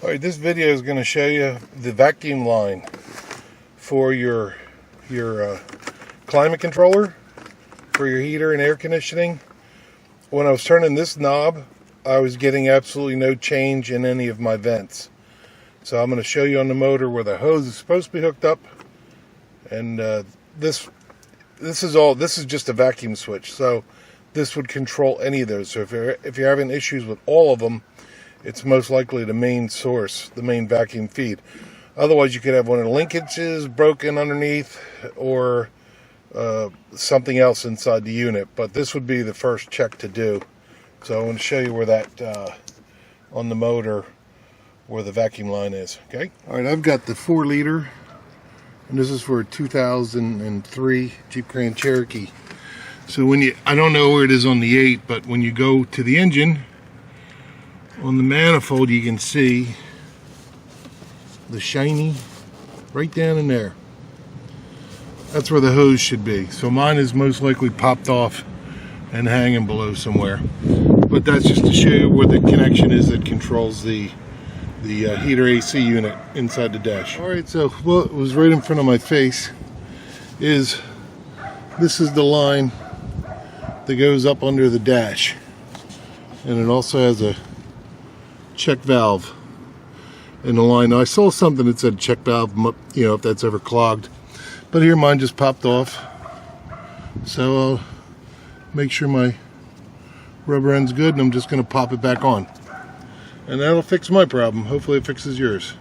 Alright, this video is going to show you the vacuum line for your climate controller, for your heater and air conditioning. When I was turning this knob, I was getting absolutely no change in any of my vents. So I'm going to show you on the motor where the hose is supposed to be hooked up, and this is just a vacuum switch. So this would control any of those. So if you're having issues with all of them, it's most likely the main source, the main vacuum feed. Otherwise, you could have one of the linkages broken underneath, or something else inside the unit. But this would be the first check to do. So I want to show you where that, on the motor, where the vacuum line is. Okay. All right, I've got the 4-liter, and this is for a 2003 Jeep Grand Cherokee. So I don't know where it is on the 8, but when you go to the engine, on the manifold, you can see the shiny right down in there. That's where the hose should be. So mine is most likely popped off and hanging below somewhere. But that's just to show you where the connection is that controls the heater AC unit inside the dash. Alright, so what was right in front of my face is this is the line that goes up under the dash. And it also has a check valve in the line. Now, I saw something that said check valve, you know, if that's ever clogged, but here mine just popped off. So I'll make sure my rubber end's good, and I'm just going to pop it back on, and that'll fix my problem. Hopefully it fixes yours.